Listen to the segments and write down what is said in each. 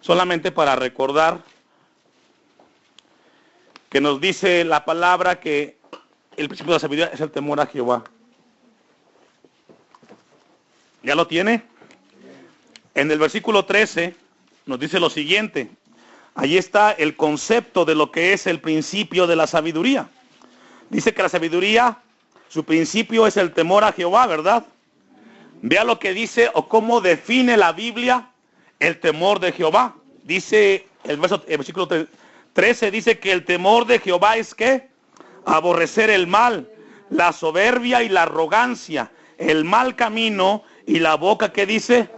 Solamente para recordar que nos dice la palabra que el principio de la sabiduría es el temor a Jehová. ¿Ya lo tiene? En el versículo 13 nos dice lo siguiente. Allí está el concepto de lo que es el principio de la sabiduría. Dice que la sabiduría, su principio es el temor a Jehová, ¿verdad? Vea lo que dice o cómo define la Biblia el temor de Jehová. Dice el versículo 13, dice que el temor de Jehová es ¿qué? Aborrecer el mal, la soberbia y la arrogancia, el mal camino y la boca que dice.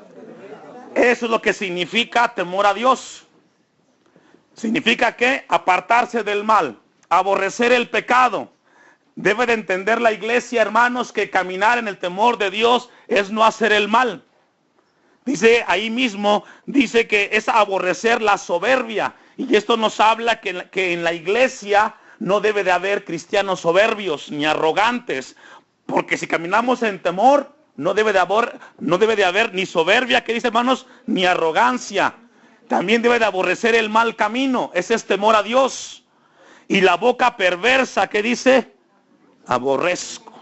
Eso es lo que significa temor a Dios. Significa que apartarse del mal, aborrecer el pecado. Debe de entender la iglesia, hermanos, que caminar en el temor de Dios es no hacer el mal. Dice ahí mismo, dice que es aborrecer la soberbia. Y esto nos habla que en la iglesia no debe de haber cristianos soberbios ni arrogantes. Porque si caminamos en temor, no debe de haber ni soberbia, que dice, hermanos, ni arrogancia. También debe de aborrecer el mal camino. Ese es temor a Dios. Y la boca perversa, que dice, aborrezco.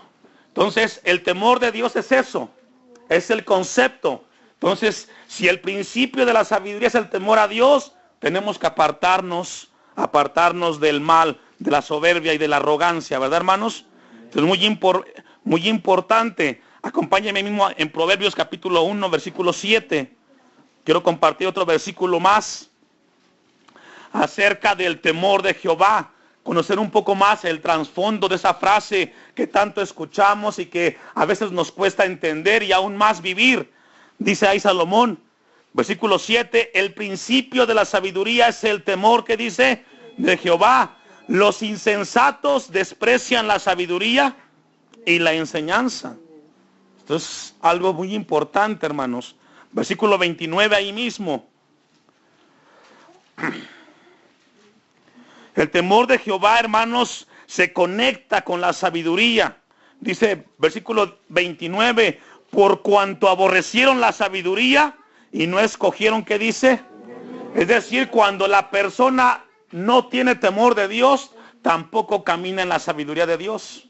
Entonces, el temor de Dios es eso. Es el concepto. Entonces, si el principio de la sabiduría es el temor a Dios, tenemos que apartarnos del mal, de la soberbia y de la arrogancia, ¿verdad, hermanos? Entonces, muy importante. Acompáñenme mismo en Proverbios capítulo 1, versículo 7. Quiero compartir otro versículo más acerca del temor de Jehová. Conocer un poco más el trasfondo de esa frase que tanto escuchamos y que a veces nos cuesta entender y aún más vivir. Dice ahí Salomón, versículo 7, el principio de la sabiduría es el temor, que dice, de Jehová. Los insensatos desprecian la sabiduría y la enseñanza. Esto es algo muy importante, hermanos. Versículo 29 ahí mismo. El temor de Jehová, hermanos, se conecta con la sabiduría. Dice versículo 29, por cuanto aborrecieron la sabiduría y no escogieron, ¿qué dice? Es decir, cuando la persona no tiene temor de Dios, tampoco camina en la sabiduría de Dios.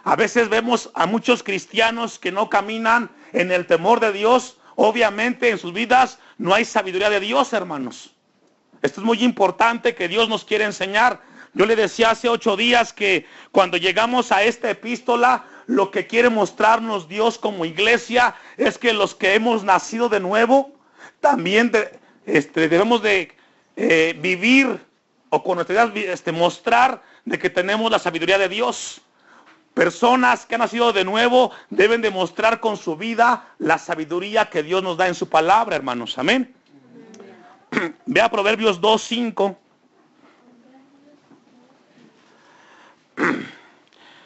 A veces vemos a muchos cristianos que no caminan en el temor de Dios. Obviamente en sus vidas no hay sabiduría de Dios, hermanos. Esto es muy importante que Dios nos quiere enseñar. Yo le decía hace 8 días que cuando llegamos a esta epístola, lo que quiere mostrarnos Dios como iglesia es que los que hemos nacido de nuevo, también debemos de vivir o con nuestra vida mostrar de que tenemos la sabiduría de Dios. Personas que han nacido de nuevo deben demostrar con su vida la sabiduría que Dios nos da en su palabra, hermanos. Amén. Vea Proverbios 2:5.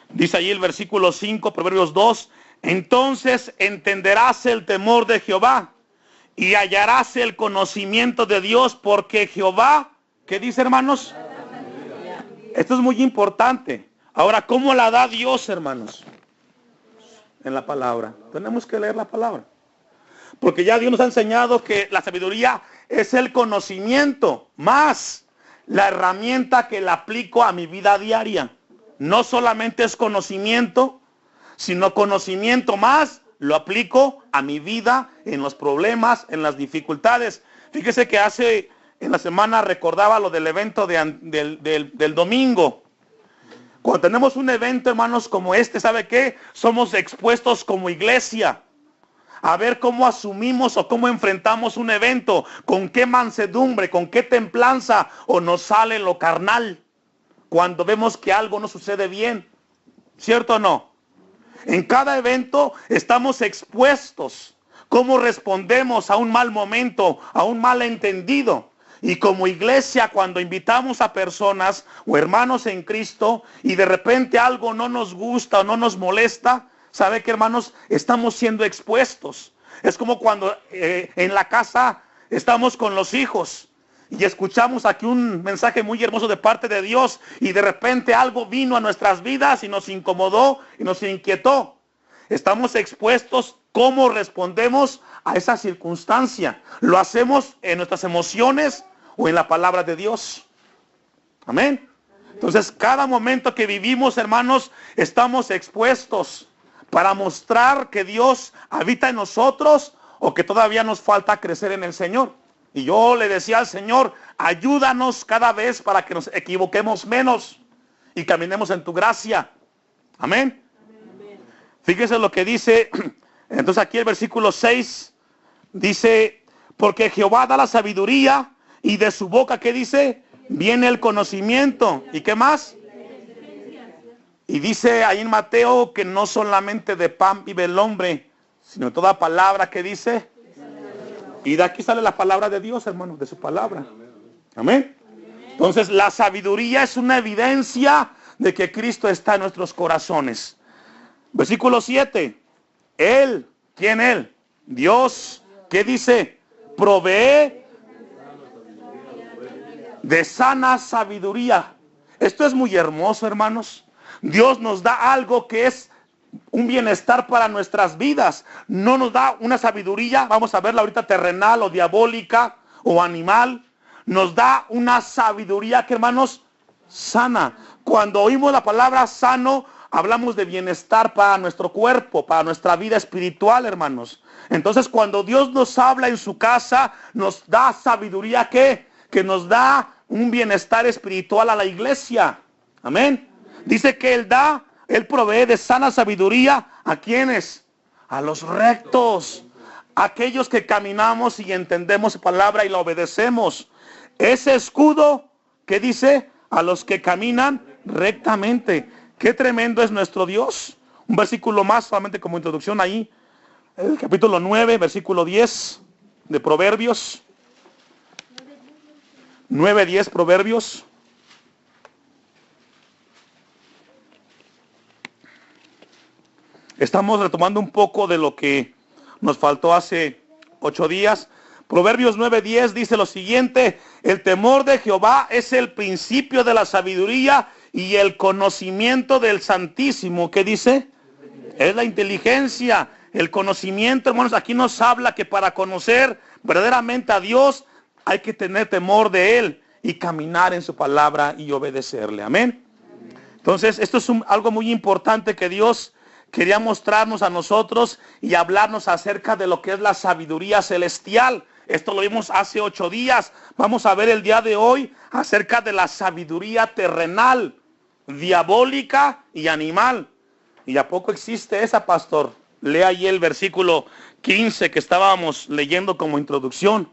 Dice allí el versículo 5, Proverbios 2. Entonces entenderás el temor de Jehová y hallarás el conocimiento de Dios, porque Jehová, ¿qué dice, hermanos? Esto es muy importante. Ahora, ¿cómo la da Dios, hermanos? En la palabra. Tenemos que leer la palabra. Porque ya Dios nos ha enseñado que la sabiduría es el conocimiento, más la herramienta que la aplico a mi vida diaria. No solamente es conocimiento, sino conocimiento más lo aplico a mi vida, en los problemas, en las dificultades. Fíjese que en la semana recordaba lo del evento del domingo. Cuando tenemos un evento, hermanos, como este, ¿sabe qué? Somos expuestos como iglesia a ver cómo asumimos o cómo enfrentamos un evento, con qué mansedumbre, con qué templanza o nos sale lo carnal cuando vemos que algo no sucede bien. ¿Cierto o no? En cada evento estamos expuestos. ¿Cómo respondemos a un mal momento, a un malentendido? Y como iglesia, cuando invitamos a personas o hermanos en Cristo y de repente algo no nos gusta o no nos molesta, ¿sabe qué, hermanos? Estamos siendo expuestos. Es como cuando en la casa estamos con los hijos y escuchamos aquí un mensaje muy hermoso de parte de Dios y de repente algo vino a nuestras vidas y nos incomodó y nos inquietó. Estamos expuestos cómo respondemos a esa circunstancia. ¿Lo hacemos en nuestras emociones o en la palabra de Dios? Amén. Entonces, cada momento que vivimos, hermanos, estamos expuestos para mostrar que Dios habita en nosotros o que todavía nos falta crecer en el Señor. Y yo le decía al Señor, ayúdanos cada vez para que nos equivoquemos menos y caminemos en tu gracia. Amén. Fíjese lo que dice, entonces aquí el versículo 6 dice, porque Jehová da la sabiduría y de su boca, ¿qué dice? Viene el conocimiento. ¿Y qué más? Y dice ahí en Mateo que no solamente de pan vive el hombre, sino toda palabra que dice. Y de aquí sale la palabra de Dios, hermanos, de su palabra. Amén. Entonces la sabiduría es una evidencia de que Cristo está en nuestros corazones. Versículo 7. Él, ¿quién él? Dios, ¿qué dice? Provee de sana sabiduría. Esto es muy hermoso, hermanos. Dios nos da algo que es un bienestar para nuestras vidas. No nos da una sabiduría, vamos a verla ahorita, terrenal o diabólica o animal. Nos da una sabiduría que, hermanos, sana. Cuando oímos la palabra sano, hablamos de bienestar para nuestro cuerpo, para nuestra vida espiritual, hermanos. Entonces, cuando Dios nos habla en su casa, nos da sabiduría que nos da un bienestar espiritual a la iglesia. Amén. Dice que Él provee de sana sabiduría. ¿A quiénes? A los rectos. Aquellos que caminamos y entendemos su palabra y la obedecemos. Ese escudo que dice a los que caminan rectamente. Qué tremendo es nuestro Dios. Un versículo más, solamente como introducción ahí. El capítulo 9, versículo 10 de Proverbios. 9:10 Proverbios. Estamos retomando un poco de lo que nos faltó hace 8 días. Proverbios 9:10 dice lo siguiente: el temor de Jehová es el principio de la sabiduría y el conocimiento del Santísimo. ¿Qué dice? Es la inteligencia, el conocimiento, hermanos. Aquí nos habla que para conocer verdaderamente a Dios hay que tener temor de Él y caminar en su palabra y obedecerle. Amén. Entonces, esto es algo muy importante que Dios quería mostrarnos a nosotros y hablarnos acerca de lo que es la sabiduría celestial. Esto lo vimos hace 8 días. Vamos a ver el día de hoy acerca de la sabiduría terrenal, diabólica y animal. ¿Y a poco existe esa, pastor? Lea ahí el versículo 15 que estábamos leyendo como introducción.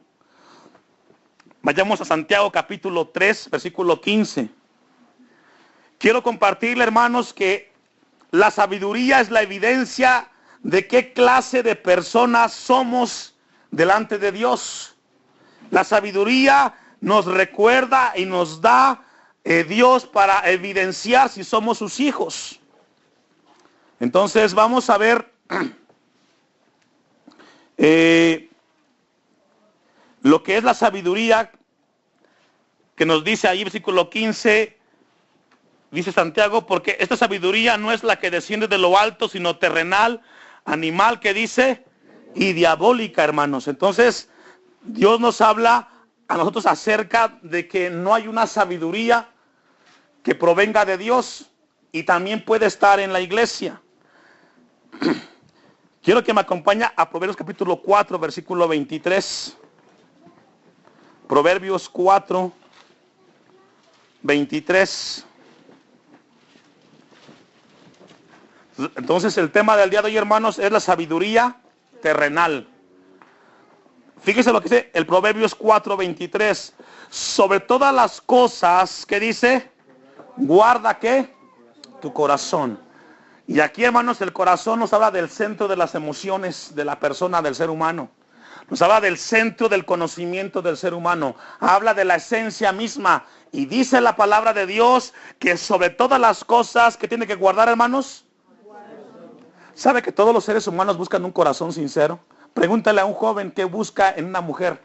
Vayamos a Santiago capítulo 3, versículo 15. Quiero compartirle, hermanos, que la sabiduría es la evidencia de qué clase de personas somos delante de Dios. La sabiduría nos recuerda y nos da Dios para evidenciar si somos sus hijos. Entonces vamos a ver lo que es la sabiduría que nos dice ahí versículo 15. Dice Santiago, porque esta sabiduría no es la que desciende de lo alto, sino terrenal, animal, que dice, y diabólica, hermanos. Entonces, Dios nos habla a nosotros acerca de que no hay una sabiduría que provenga de Dios y también puede estar en la iglesia. Quiero que me acompañe a Proverbios capítulo 4, versículo 23. Proverbios 4, 23. Entonces el tema del día de hoy, hermanos, es la sabiduría terrenal. Fíjese lo que dice el Proverbios 4:23. Sobre todas las cosas, ¿qué dice? Guarda, ¿qué? Tu corazón. Y aquí, hermanos, el corazón nos habla del centro de las emociones de la persona, del ser humano. Nos habla del centro del conocimiento del ser humano. Habla de la esencia misma. Y dice la palabra de Dios que sobre todas las cosas que tiene que guardar, hermanos. ¿Sabe que todos los seres humanos buscan un corazón sincero? Pregúntale a un joven qué busca en una mujer.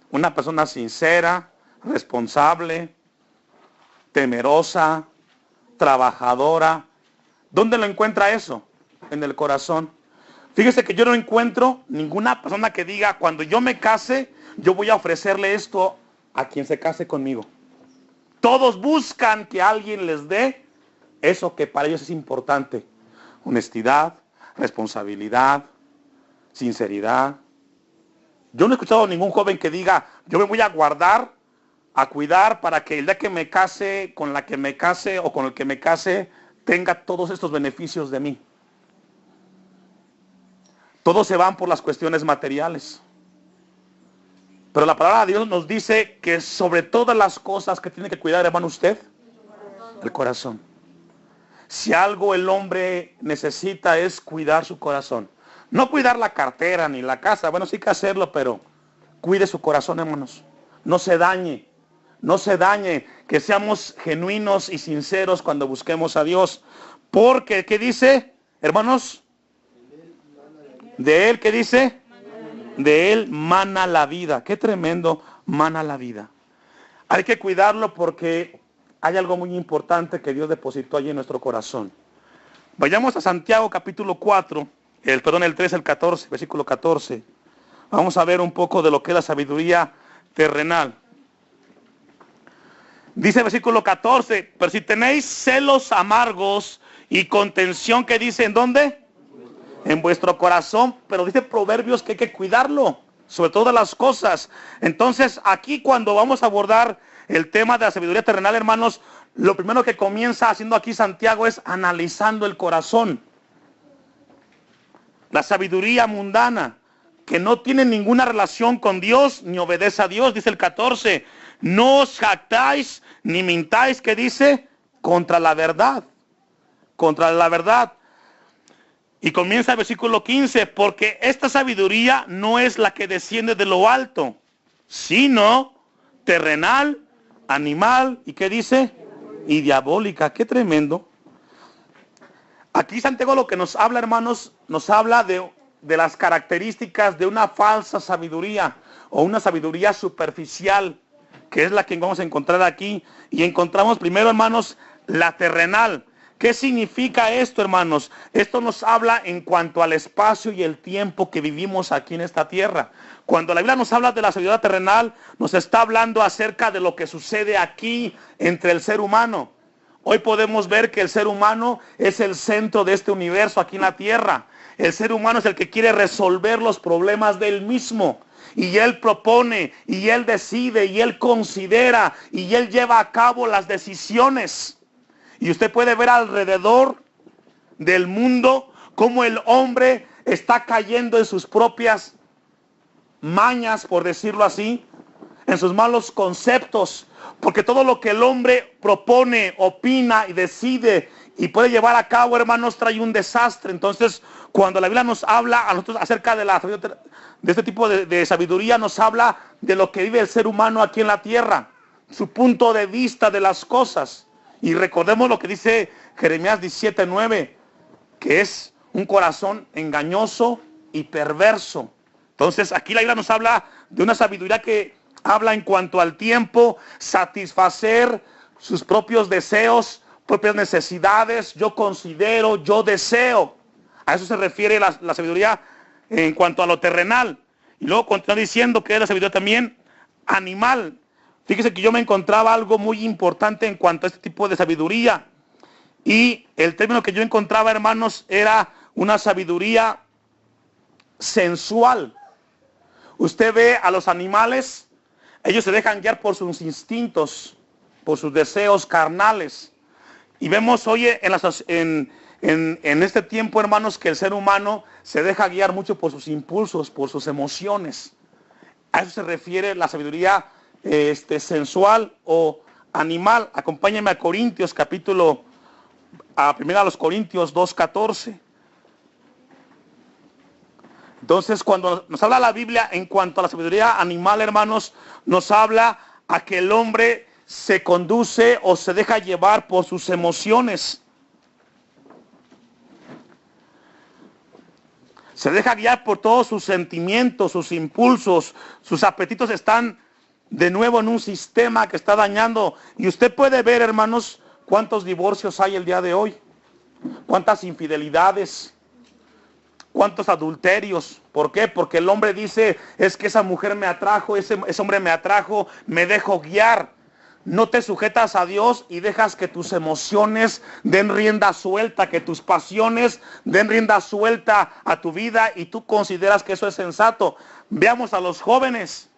Una persona sincera, responsable, temerosa, trabajadora. ¿Dónde lo encuentra eso? En el corazón. Fíjese que yo no encuentro ninguna persona que diga, cuando yo me case, yo voy a ofrecerle esto a quien se case conmigo. Todos buscan que alguien les dé eso que para ellos es importante. Honestidad, responsabilidad, sinceridad. Yo no he escuchado a ningún joven que diga, yo me voy a guardar, a cuidar para que el día que me case, con la que me case o con el que me case, tenga todos estos beneficios de mí. Todos se van por las cuestiones materiales. Pero la palabra de Dios nos dice que sobre todas las cosas que tiene que cuidar, hermano, usted, el corazón. Si algo el hombre necesita es cuidar su corazón. No cuidar la cartera ni la casa, bueno, sí hay que hacerlo, pero cuide su corazón, hermanos. No se dañe, no se dañe, que seamos genuinos y sinceros cuando busquemos a Dios. Porque, ¿qué dice, hermanos? De Él, ¿qué dice? De Él mana la vida. Qué tremendo, mana la vida. Hay que cuidarlo porque hay algo muy importante que Dios depositó allí en nuestro corazón. Vayamos a Santiago capítulo 4, el 3 al 14, versículo 14. Vamos a ver un poco de lo que es la sabiduría terrenal. Dice el versículo 14, pero si tenéis celos amargos y contención, ¿qué dice? ¿En dónde? En vuestro corazón, pero dice Proverbios que hay que cuidarlo, sobre todas las cosas. Entonces, aquí cuando vamos a abordar el tema de la sabiduría terrenal, hermanos, lo primero que comienza haciendo aquí Santiago es analizando el corazón. La sabiduría mundana, que no tiene ninguna relación con Dios, ni obedece a Dios, dice el 14. No os jactáis, ni mintáis, ¿qué dice? Contra la verdad. Contra la verdad. Y comienza el versículo 15, porque esta sabiduría no es la que desciende de lo alto, sino terrenal, animal, ¿y qué dice? Y diabólica. Qué tremendo. Aquí Santiago lo que nos habla, hermanos, nos habla de las características de una falsa sabiduría o una sabiduría superficial, que es la que vamos a encontrar aquí. Y encontramos primero, hermanos, la terrenal. ¿Qué significa esto, hermanos? Esto nos habla en cuanto al espacio y el tiempo que vivimos aquí en esta tierra. Cuando la Biblia nos habla de la sabiduría terrenal, nos está hablando acerca de lo que sucede aquí entre el ser humano. Hoy podemos ver que el ser humano es el centro de este universo aquí en la tierra. El ser humano es el que quiere resolver los problemas de él mismo. Y él propone, y él decide, y él considera, y él lleva a cabo las decisiones. Y usted puede ver alrededor del mundo cómo el hombre está cayendo en sus propias mañas, por decirlo así, en sus malos conceptos. Porque todo lo que el hombre propone, opina y decide y puede llevar a cabo, hermanos, trae un desastre. Entonces, cuando la Biblia nos habla a nosotros acerca de este tipo de sabiduría, nos habla de lo que vive el ser humano aquí en la tierra, su punto de vista de las cosas. Y recordemos lo que dice Jeremías 17:9, que es un corazón engañoso y perverso. Entonces aquí la Biblia nos habla de una sabiduría que habla en cuanto al tiempo, satisfacer sus propios deseos, propias necesidades. Yo considero, yo deseo. A eso se refiere la sabiduría en cuanto a lo terrenal. Y luego continúa diciendo que es la sabiduría también animal. Fíjese que yo me encontraba algo muy importante en cuanto a este tipo de sabiduría. Y el término que yo encontraba, hermanos, era una sabiduría sensual. Usted ve a los animales, ellos se dejan guiar por sus instintos, por sus deseos carnales. Y vemos hoy en este tiempo, hermanos, que el ser humano se deja guiar mucho por sus impulsos, por sus emociones. A eso se refiere la sabiduría sensual o animal. Acompáñenme a Corintios, primera a los Corintios 2:14. Entonces, cuando nos habla la Biblia en cuanto a la sabiduría animal, hermanos, nos habla a que el hombre se conduce o se deja llevar por sus emociones. Se deja guiar por todos sus sentimientos, sus impulsos, sus apetitos están de nuevo en un sistema que está dañando. Y usted puede ver, hermanos, cuántos divorcios hay el día de hoy, cuántas infidelidades, ¿Cuántos adulterios? ¿Por qué? Porque el hombre dice, es que esa mujer me atrajo, ese hombre me atrajo, me dejo guiar. No te sujetas a Dios y dejas que tus emociones den rienda suelta, que tus pasiones den rienda suelta a tu vida y tú consideras que eso es sensato. Veamos a los jóvenes.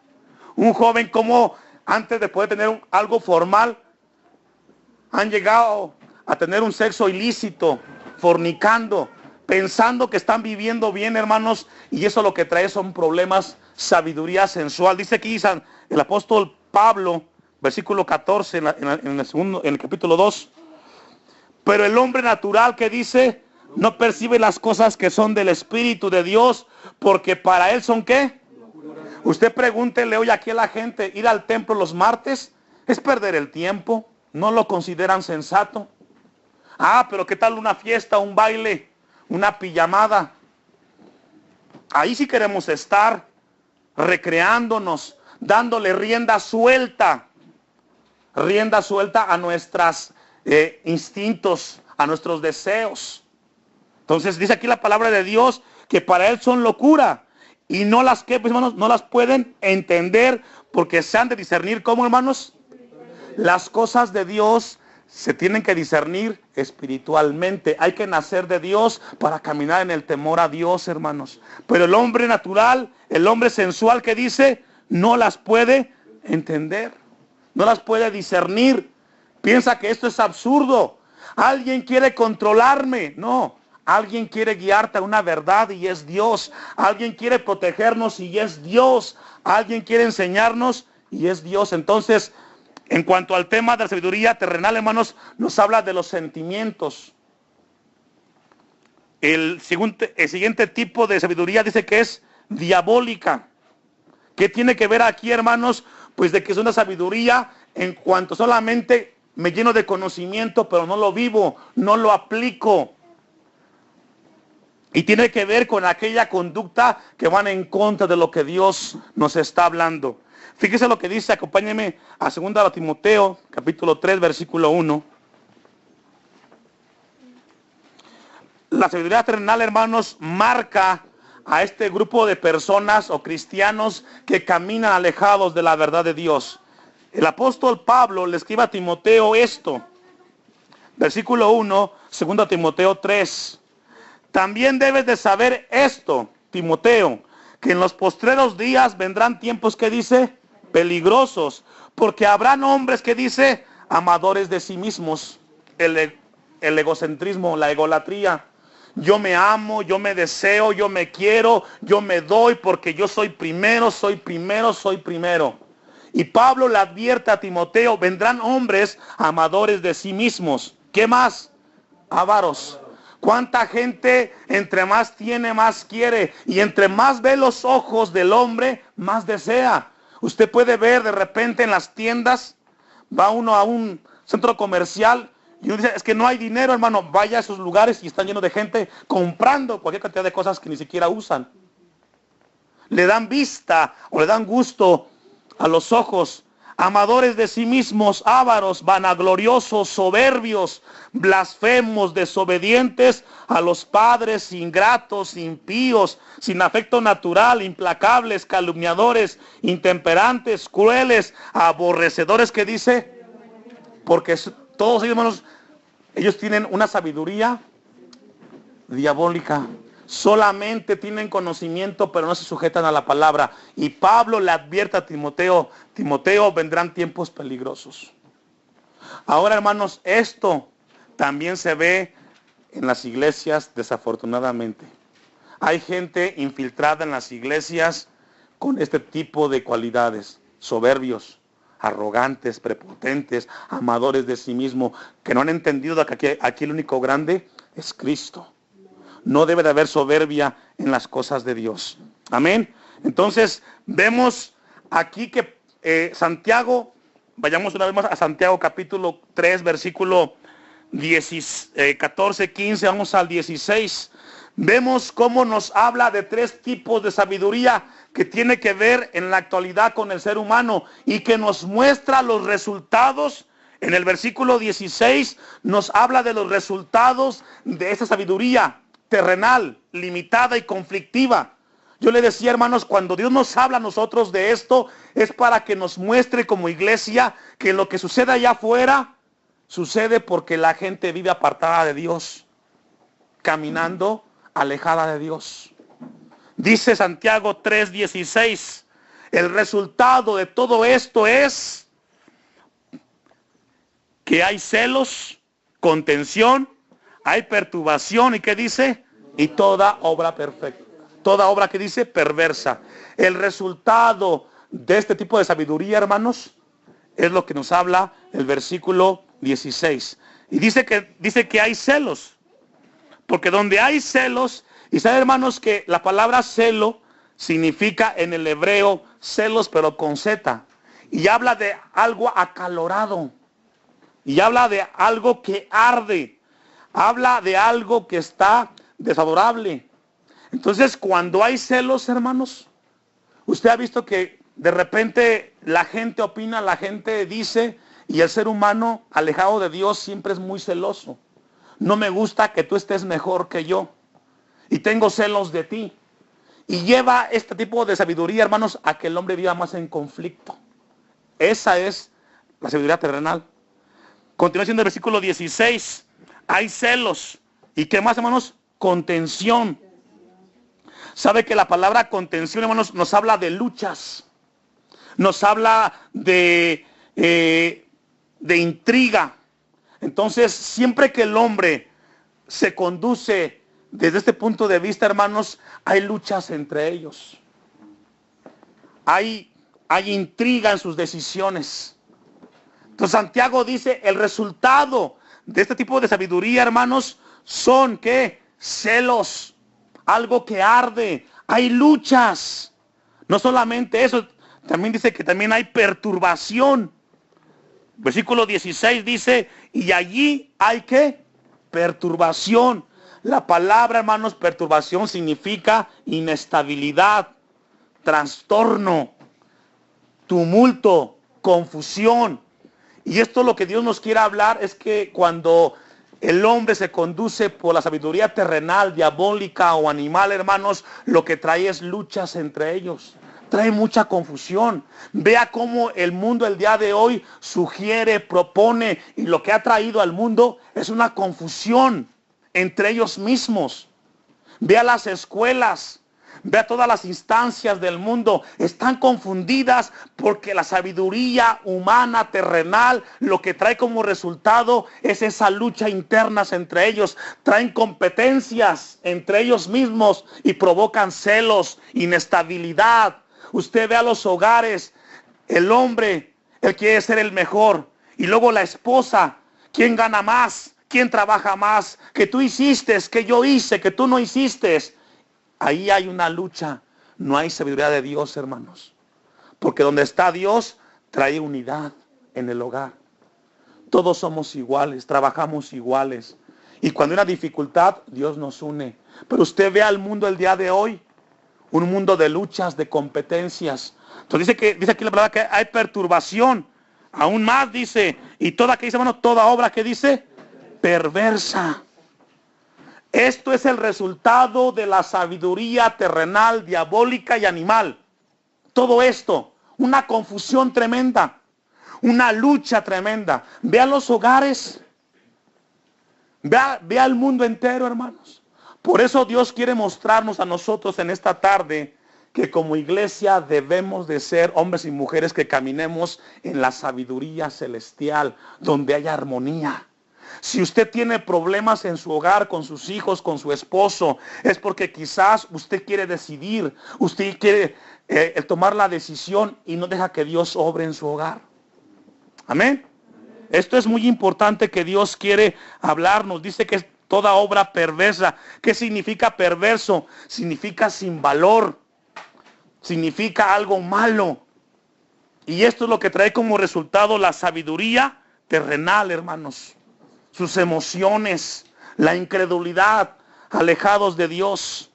Un joven como antes de poder tener algo formal, han llegado a tener un sexo ilícito, fornicando, pensando que están viviendo bien, hermanos, y eso lo que trae son problemas, sabiduría sensual. Dice aquí el apóstol Pablo, versículo 14 en el capítulo 2. Pero el hombre natural, que dice, no percibe las cosas que son del Espíritu de Dios, porque para él son ¿qué? Usted pregúntele hoy aquí a la gente, ir al templo los martes es perder el tiempo. No lo consideran sensato. Pero ¿qué tal una fiesta, un baile, una pijamada? Ahí sí queremos estar recreándonos, dándole rienda suelta a nuestros instintos, a nuestros deseos. Entonces dice aquí la palabra de Dios que para él son locura y no las que, pues, hermanos, no las pueden entender porque se han de discernir. ¿Cómo, hermanos? Las cosas de Dios se tienen que discernir espiritualmente. Hay que nacer de Dios para caminar en el temor a Dios, hermanos. Pero el hombre natural, el hombre sensual, que dice, no las puede entender, no las puede discernir. Piensa que esto es absurdo. Alguien quiere controlarme. No, alguien quiere guiarte a una verdad y es Dios. Alguien quiere protegernos y es Dios. Alguien quiere enseñarnos y es Dios. Entonces, en cuanto al tema de la sabiduría terrenal, hermanos, nos habla de los sentimientos. El siguiente tipo de sabiduría dice que es diabólica. ¿Qué tiene que ver aquí, hermanos? Pues de que es una sabiduría en cuanto solamente me lleno de conocimiento, pero no lo vivo, no lo aplico. Y tiene que ver con aquella conducta que van en contra de lo que Dios nos está hablando. Fíjese lo que dice, acompáñeme a 2 Timoteo, capítulo 3, versículo 1. La sabiduría terrenal, hermanos, marca a este grupo de personas o cristianos que caminan alejados de la verdad de Dios. El apóstol Pablo le escribe a Timoteo esto. Versículo 1, 2 Timoteo 3. También debes de saber esto, Timoteo, que en los postreros días vendrán tiempos, que dice, peligrosos, porque habrán hombres, que dice, amadores de sí mismos. El egocentrismo, la egolatría. Yo me amo, yo me deseo, yo me quiero, yo me doy porque yo soy primero, soy primero, soy primero. Y Pablo le advierte a Timoteo, vendrán hombres amadores de sí mismos. ¿Qué más? Ávaros. ¿Cuánta gente entre más tiene, más quiere? Y entre más ve los ojos del hombre, más desea. Usted puede ver de repente en las tiendas, va uno a un centro comercial y uno dice, es que no hay dinero, hermano. Vaya a esos lugares y están llenos de gente comprando cualquier cantidad de cosas que ni siquiera usan. Le dan vista o le dan gusto a los ojos. Amadores de sí mismos, ávaros, vanagloriosos, soberbios, blasfemos, desobedientes a los padres, ingratos, impíos, sin afecto natural, implacables, calumniadores, intemperantes, crueles, aborrecedores, que dice, porque todos ellos, hermanos, ellos tienen una sabiduría diabólica. Solamente tienen conocimiento, pero no se sujetan a la palabra. Y Pablo le advierte a Timoteo, Timoteo, vendrán tiempos peligrosos. Ahora, hermanos, esto también se ve en las iglesias, desafortunadamente. Hay gente infiltrada en las iglesias con este tipo de cualidades: soberbios, arrogantes, prepotentes, amadores de sí mismo, que no han entendido que aquí el único grande es Cristo. No debe de haber soberbia en las cosas de Dios. Amén. Entonces, vemos aquí que Santiago, vayamos una vez más a Santiago capítulo 3, versículo 14, 15, vamos al 16. Vemos cómo nos habla de 3 tipos de sabiduría que tiene que ver en la actualidad con el ser humano y que nos muestra los resultados. En el versículo 16 nos habla de los resultados de esa sabiduría. terrenal, limitada y conflictiva. Yo le decía, hermanos, cuando Dios nos habla a nosotros de esto, es para que nos muestre como iglesia que lo que sucede allá afuera, sucede porque la gente vive apartada de Dios, caminando alejada de Dios. Dice Santiago 3:16, el resultado de todo esto es que hay celos, contención, hay perturbación, ¿y qué dice? Y toda obra perfecta. Toda obra que dice perversa. El resultado de este tipo de sabiduría, hermanos, es lo que nos habla el versículo 16. Y dice que hay celos. Porque donde hay celos, y saben, hermanos, que la palabra celo significa en el hebreo celos, pero con Z. Y habla de algo acalorado. Y habla de algo que arde. Habla de algo que está desfavorable. Entonces, cuando hay celos, hermanos, usted ha visto que de repente la gente opina, la gente dice, y el ser humano alejado de Dios siempre es muy celoso. No me gusta que tú estés mejor que yo, y tengo celos de ti. Y lleva este tipo de sabiduría, hermanos, a que el hombre viva más en conflicto. Esa es la sabiduría terrenal. Continuación del versículo 16. Hay celos. ¿Y qué más, hermanos? Contención. Sabe que la palabra contención, hermanos, nos habla de luchas. Nos habla de intriga. Entonces, siempre que el hombre se conduce desde este punto de vista, hermanos, hay luchas entre ellos. Hay intriga en sus decisiones. Entonces, Santiago dice, el resultado de este tipo de sabiduría, hermanos, son, ¿qué? Celos. Algo que arde, hay luchas. No solamente eso, también dice que también hay perturbación. Versículo 16 dice, y allí hay ¿qué? Perturbación. La palabra, hermanos, perturbación significa inestabilidad, trastorno, tumulto, confusión. Y esto lo que Dios nos quiere hablar es que cuando el hombre se conduce por la sabiduría terrenal, diabólica o animal, hermanos, lo que trae es luchas entre ellos. Trae mucha confusión. Vea cómo el mundo el día de hoy sugiere, propone, y lo que ha traído al mundo es una confusión entre ellos mismos. Vea las escuelas. Vea todas las instancias del mundo, están confundidas porque la sabiduría humana, terrenal, lo que trae como resultado es esa lucha interna entre ellos. Traen competencias entre ellos mismos y provocan celos, inestabilidad. Usted ve a los hogares, el hombre, él quiere ser el mejor. Y luego la esposa, ¿quién gana más? ¿Quién trabaja más? Que tú hiciste, que yo hice, que tú no hiciste. Ahí hay una lucha, no hay sabiduría de Dios, hermanos. Porque donde está Dios, trae unidad en el hogar. Todos somos iguales, trabajamos iguales. Y cuando hay una dificultad, Dios nos une. Pero usted ve al mundo el día de hoy, un mundo de luchas, de competencias. Entonces dice aquí la palabra que hay perturbación. Aún más dice, y toda, ¿qué dice, hermano? Toda obra que dice, perversa. Esto es el resultado de la sabiduría terrenal, diabólica y animal. Todo esto, una confusión tremenda, una lucha tremenda. Vea los hogares, vea el mundo entero, hermanos. Por eso Dios quiere mostrarnos a nosotros en esta tarde que como iglesia debemos de ser hombres y mujeres que caminemos en la sabiduría celestial, donde haya armonía. Si usted tiene problemas en su hogar, con sus hijos, con su esposo, es porque quizás usted quiere decidir, usted quiere tomar la decisión y no deja que Dios obre en su hogar. Amén. Esto es muy importante que Dios quiere hablarnos. Dice que es toda obra perversa. ¿Qué significa perverso? Significa sin valor. Significa algo malo. Y esto es lo que trae como resultado la sabiduría terrenal, hermanos. Sus emociones, la incredulidad, alejados de Dios.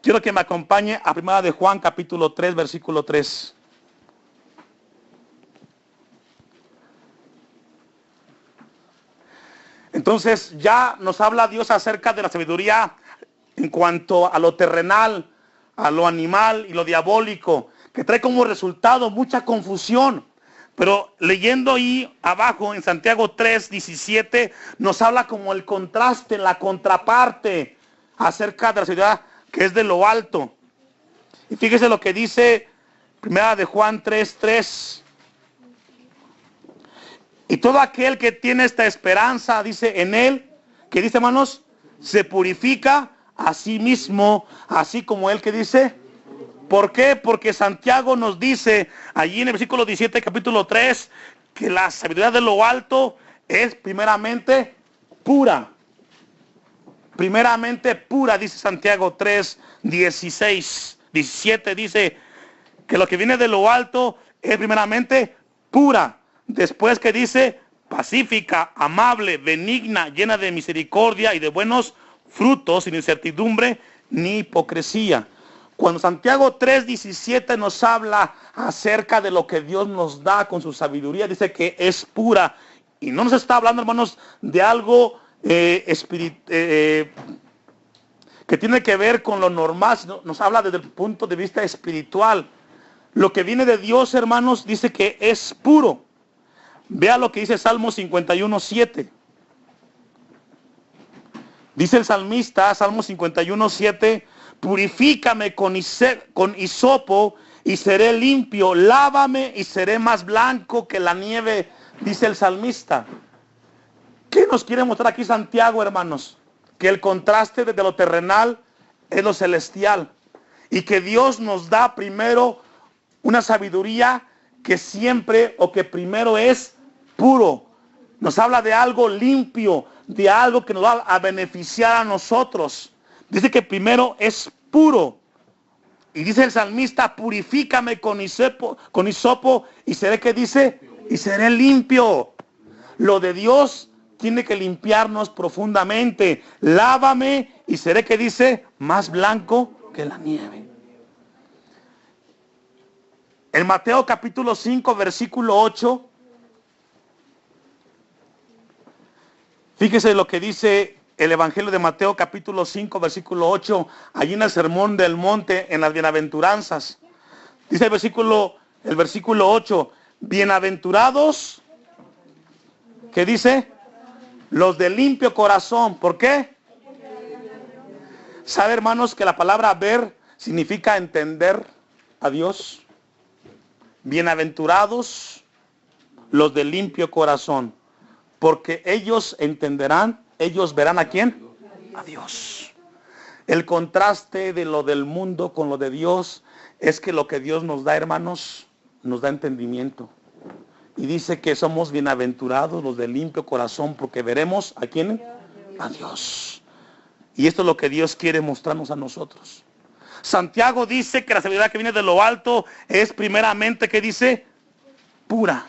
Quiero que me acompañe a 1 de Juan capítulo 3, versículo 3. Entonces ya nos habla Dios acerca de la sabiduría en cuanto a lo terrenal, a lo animal y lo diabólico, que trae como resultado mucha confusión. Pero leyendo ahí abajo en Santiago 3:17 nos habla como el contraste, la contraparte acerca de la sabiduría que es de lo alto. Y fíjese lo que dice Primera de Juan 3:3. Y todo aquel que tiene esta esperanza, dice en él, que dice hermanos, se purifica a sí mismo, así como él que dice. ¿Por qué? Porque Santiago nos dice allí en el versículo 17, capítulo 3, que la sabiduría de lo alto es primeramente pura. Primeramente pura, dice Santiago 3:17 dice que lo que viene de lo alto es primeramente pura. Después que dice pacífica, amable, benigna, llena de misericordia y de buenos frutos, sin incertidumbre ni hipocresía. Cuando Santiago 3:17 nos habla acerca de lo que Dios nos da con su sabiduría, dice que es pura. Y no nos está hablando, hermanos, de algo que tiene que ver con lo normal, sino nos habla desde el punto de vista espiritual. Lo que viene de Dios, hermanos, dice que es puro. Vea lo que dice Salmo 51:7. Dice el salmista, Salmo 51:7, purifícame con hisopo y seré limpio, lávame y seré más blanco que la nieve, dice el salmista. ¿Qué nos quiere mostrar aquí Santiago, hermanos? Que el contraste desde lo terrenal es lo celestial. Y que Dios nos da primero una sabiduría que siempre o que primero es puro. Nos habla de algo limpio, de algo que nos va a beneficiar a nosotros. Dice que primero es puro. Y dice el salmista, purifícame con hisopo y seré, ¿qué dice? Y seré limpio. Lo de Dios tiene que limpiarnos profundamente. Lávame y seré, ¿qué dice? Más blanco que la nieve. En Mateo capítulo 5, versículo 8, fíjese lo que dice el Evangelio de Mateo capítulo 5, versículo 8, allí en el Sermón del Monte, en las Bienaventuranzas. Dice el versículo 8, bienaventurados, ¿qué dice? Los de limpio corazón. ¿Por qué? ¿Sabe, hermanos, que la palabra ver significa entender a Dios? Bienaventurados los de limpio corazón, porque ellos entenderán, ellos verán ¿a quién? A Dios. El contraste de lo del mundo con lo de Dios es que lo que Dios nos da, hermanos, nos da entendimiento. Y dice que somos bienaventurados los de limpio corazón, porque veremos ¿a quién? A Dios. Y esto es lo que Dios quiere mostrarnos a nosotros. Santiago dice que la sabiduría que viene de lo alto es primeramente, ¿qué dice? Pura.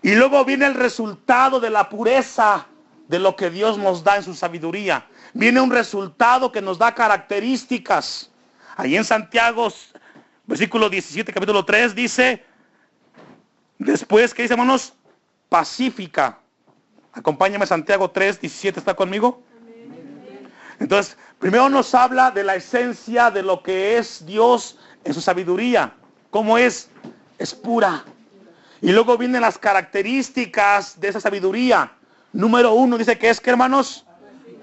Y luego viene el resultado de la pureza de lo que Dios nos da en su sabiduría. Viene un resultado que nos da características. Ahí en Santiago, versículo 17, capítulo 3, dice, después, ¿qué dice, hermanos? Pacífica. Acompáñame, Santiago 3:17, ¿está conmigo? Entonces, primero nos habla de la esencia de lo que es Dios en su sabiduría. ¿Cómo es? Es pura. Y luego vienen las características de esa sabiduría. Número 1 dice que es, ¿qué, hermanos?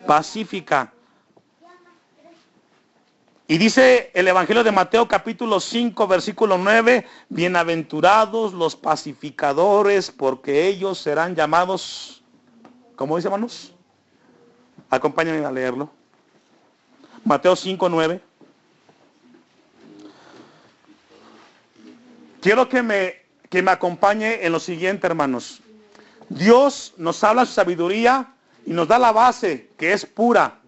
Pacífica. Y dice el Evangelio de Mateo capítulo 5, versículo 9, bienaventurados los pacificadores, porque ellos serán llamados, ¿cómo dice, hermanos? Acompáñenme a leerlo. Mateo 5, 9. Quiero que me acompañe en lo siguiente, hermanos. Dios nos habla de su sabiduría y nos da la base, que es pura,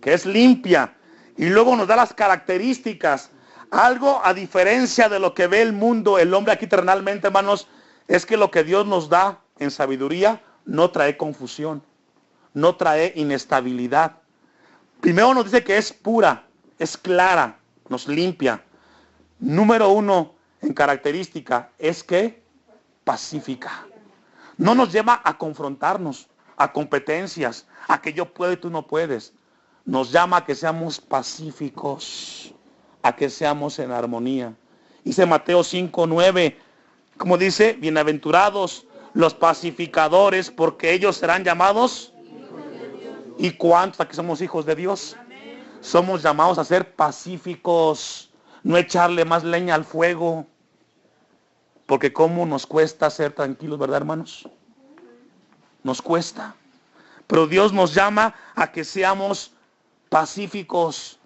que es limpia. Y luego nos da las características. Algo a diferencia de lo que ve el mundo, el hombre aquí terrenalmente, hermanos, es que lo que Dios nos da en sabiduría no trae confusión, no trae inestabilidad. Primero nos dice que es pura, es clara, nos limpia. Número 1 en característica es que pacífica. No nos lleva a confrontarnos, a competencias, a que yo puedo y tú no puedes. Nos llama a que seamos pacíficos, a que seamos en armonía. Dice Mateo 5:9, como dice, bienaventurados los pacificadores, porque ellos serán llamados. ¿Y cuántos aquí somos hijos de Dios? Somos llamados a ser pacíficos, no echarle más leña al fuego. Porque cómo nos cuesta ser tranquilos, ¿verdad, hermanos? Nos cuesta. Pero Dios nos llama a que seamos pacíficos.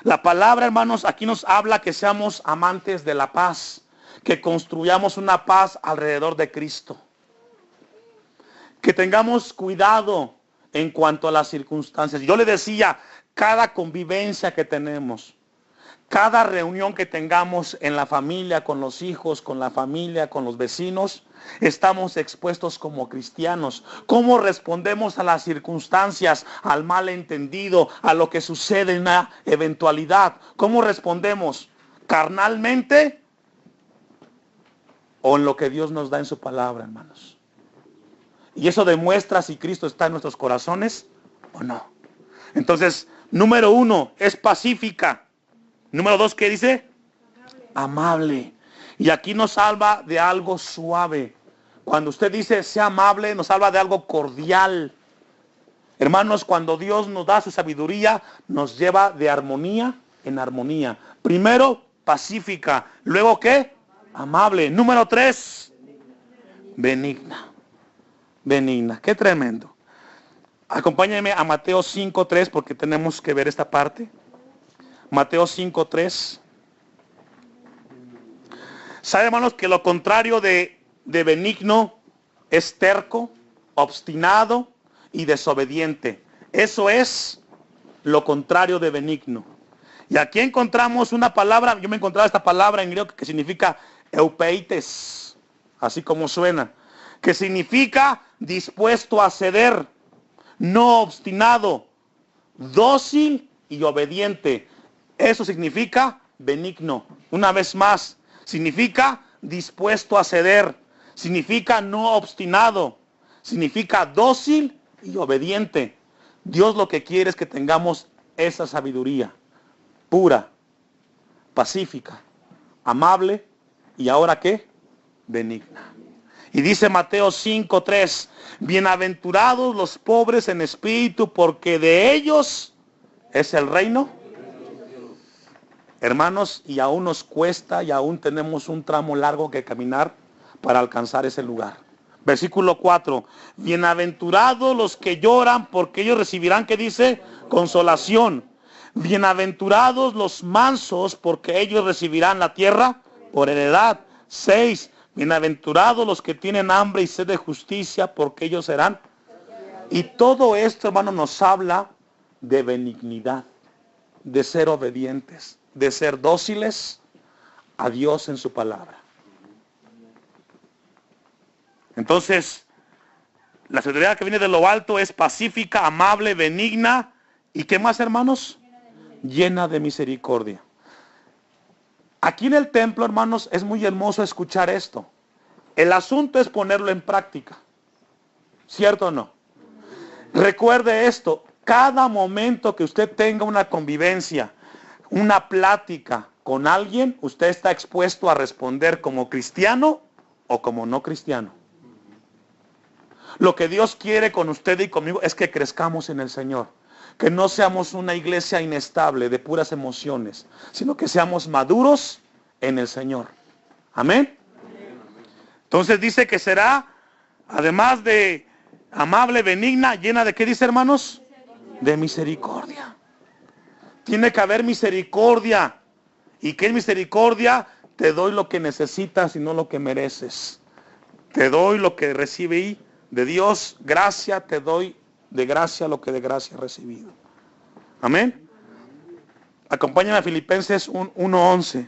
La palabra, hermanos, aquí nos habla que seamos amantes de la paz, que construyamos una paz alrededor de Cristo, que tengamos cuidado en cuanto a las circunstancias. Yo le decía, cada convivencia que tenemos, cada reunión que tengamos en la familia, con los hijos, con la familia, con los vecinos, estamos expuestos como cristianos. ¿Cómo respondemos a las circunstancias, al malentendido, a lo que sucede en una eventualidad? ¿Cómo respondemos? ¿Carnalmente o en lo que Dios nos da en su palabra, hermanos? Y eso demuestra si Cristo está en nuestros corazones o no. Entonces, número 1, es pacífica. Número 2, ¿qué dice? Amable. Y aquí nos habla de algo suave. Cuando usted dice sea amable, nos habla de algo cordial. Hermanos, cuando Dios nos da su sabiduría, nos lleva de armonía en armonía. Primero, pacífica. Luego, ¿qué? Amable. Número 3, benigna. Benigna. Qué tremendo. Acompáñenme a Mateo 5:3 porque tenemos que ver esta parte. Mateo 5:3. ¿Sabe, hermanos, que lo contrario de benigno es terco, obstinado y desobediente? Eso es lo contrario de benigno. Y aquí encontramos una palabra, yo me encontraba esta palabra en griego que significa eupeites, así como suena, que significa dispuesto a ceder, no obstinado, dócil y obediente. Eso significa benigno. Una vez más, significa dispuesto a ceder, significa no obstinado, significa dócil y obediente. Dios lo que quiere es que tengamos esa sabiduría pura, pacífica, amable y ahora ¿qué? Benigna. Y dice Mateo 5:3, bienaventurados los pobres en espíritu, porque de ellos es el reino. Hermanos, y aún nos cuesta y aún tenemos un tramo largo que caminar para alcanzar ese lugar. Versículo 4, bienaventurados los que lloran, porque ellos recibirán, ¿qué dice? Consolación. Bienaventurados los mansos, porque ellos recibirán la tierra por heredad. 6, bienaventurados los que tienen hambre y sed de justicia, porque ellos serán. Y todo esto, hermano, nos habla de benignidad, de ser obedientes, de ser dóciles a Dios en su palabra. Entonces, la sabiduría que viene de lo alto es pacífica, amable, benigna. ¿Y qué más, hermanos? Llena de misericordia. Aquí en el templo, hermanos, es muy hermoso escuchar esto. El asunto es ponerlo en práctica. ¿Cierto o no? Recuerde esto, cada momento que usted tenga una convivencia, una plática con alguien, usted está expuesto a responder como cristiano o como no cristiano. Lo que Dios quiere con usted y conmigo es que crezcamos en el Señor. Que no seamos una iglesia inestable de puras emociones, sino que seamos maduros en el Señor. Amén. Entonces dice que será, además de amable, benigna, llena de, ¿qué dice, hermanos? De misericordia. Tiene que haber misericordia. ¿Y qué es misericordia? Te doy lo que necesitas y no lo que mereces. Te doy lo que recibí de Dios, gracia, te doy de gracia lo que de gracia he recibido. Amén. Acompáñame a Filipenses 1:11.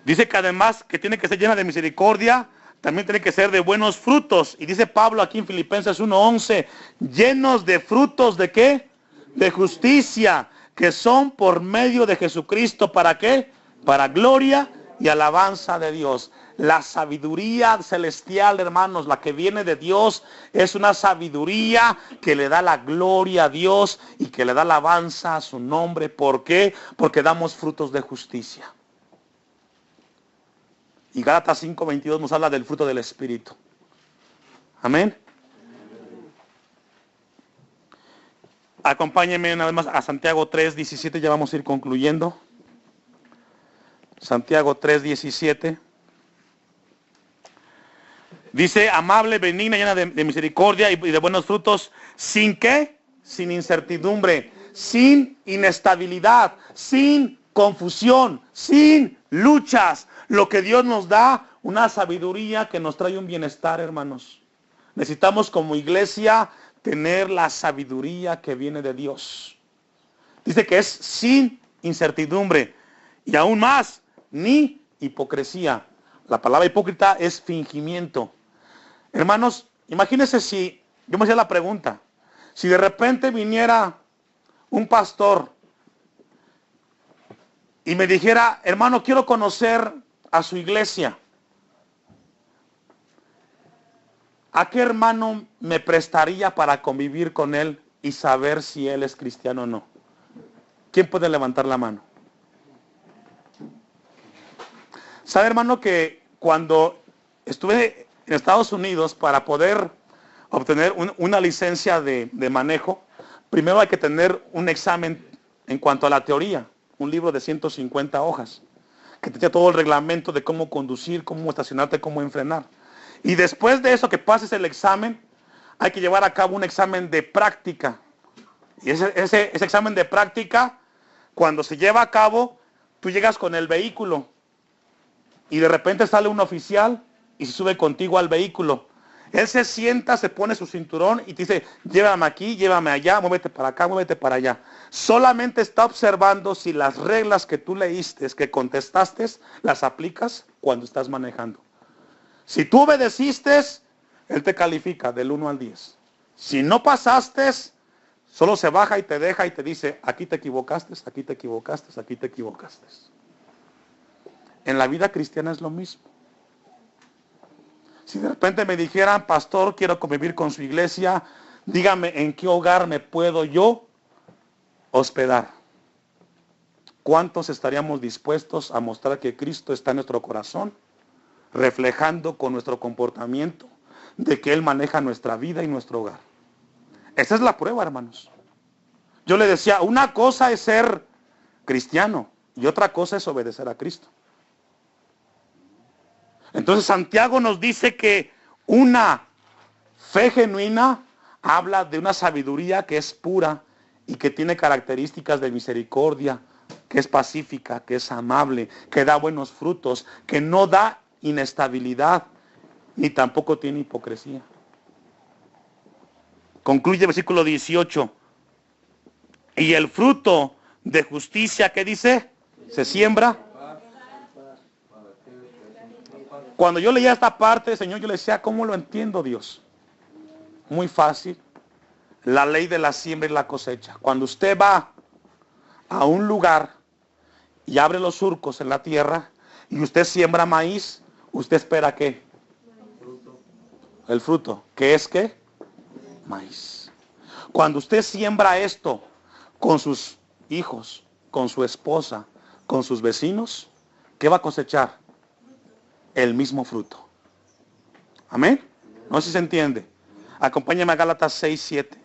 Dice que además que tiene que ser llena de misericordia, también tiene que ser de buenos frutos. Y dice Pablo aquí en Filipenses 1:11, llenos de frutos ¿de qué? De justicia, que son por medio de Jesucristo, ¿para qué? para gloria y alabanza de Dios. La sabiduría celestial, hermanos, la que viene de Dios, es una sabiduría que le da la gloria a Dios y que le da alabanza a su nombre. ¿Por qué? Porque damos frutos de justicia. Y Gálatas 5:22 nos habla del fruto del Espíritu. Amén. Acompáñenme una vez más a Santiago 3:17, ya vamos a ir concluyendo. Santiago 3:17. Dice, amable, benigna, llena de misericordia y de buenos frutos, ¿sin qué? Sin incertidumbre, sin inestabilidad, sin confusión, sin luchas. Lo que Dios nos da, una sabiduría que nos trae un bienestar, hermanos. Necesitamos como iglesia tener la sabiduría que viene de Dios. Dice que es sin incertidumbre y aún más, ni hipocresía. La palabra hipócrita es fingimiento. Hermanos, imagínense si, yo me hacía la pregunta, si de repente viniera un pastor y me dijera, hermano, quiero conocer a su iglesia, ¿a qué hermano me prestaría para convivir con él y saber si él es cristiano o no? ¿Quién puede levantar la mano? ¿Sabe, hermano, que cuando estuve en Estados Unidos para poder obtener una licencia de manejo, primero hay que tener un examen en cuanto a la teoría, un libro de 150 hojas, que te da todo el reglamento de cómo conducir, cómo estacionarte, cómo enfrenar. Y después de eso, que pases el examen, hay que llevar a cabo un examen de práctica. Y ese examen de práctica, cuando se lleva a cabo, tú llegas con el vehículo y de repente sale un oficial y se sube contigo al vehículo. Él se sienta, se pone su cinturón y te dice, llévame aquí, llévame allá, muévete para acá, muévete para allá. Solamente está observando si las reglas que tú leíste, que contestaste, las aplicas cuando estás manejando. Si tú obedeciste, él te califica del 1 al 10. Si no pasaste, solo se baja y te deja y te dice, aquí te equivocaste, aquí te equivocaste, aquí te equivocaste. En la vida cristiana es lo mismo. Si de repente me dijeran, pastor, quiero convivir con su iglesia, dígame en qué hogar me puedo yo hospedar. ¿Cuántos estaríamos dispuestos a mostrar que Cristo está en nuestro corazón, reflejando con nuestro comportamiento de que Él maneja nuestra vida y nuestro hogar? Esa es la prueba, hermanos. Yo le decía, una cosa es ser cristiano y otra cosa es obedecer a Cristo. Entonces Santiago nos dice que una fe genuina habla de una sabiduría que es pura y que tiene características de misericordia, que es pacífica, que es amable, que da buenos frutos, que no da inestabilidad, ni tampoco tiene hipocresía. Concluye el versículo 18. Y el fruto de justicia, ¿qué dice? Se siembra. Cuando yo leía esta parte, Señor, yo le decía, ¿cómo lo entiendo, Dios? Muy fácil. La ley de la siembra y la cosecha. Cuando usted va a un lugar y abre los surcos en la tierra y usted siembra maíz, ¿usted espera qué? El fruto. ¿Qué es qué? Maíz. Cuando usted siembra esto con sus hijos, con su esposa, con sus vecinos, ¿qué va a cosechar? El mismo fruto. Amén. No sé si se entiende. Acompáñame a Gálatas 6:7.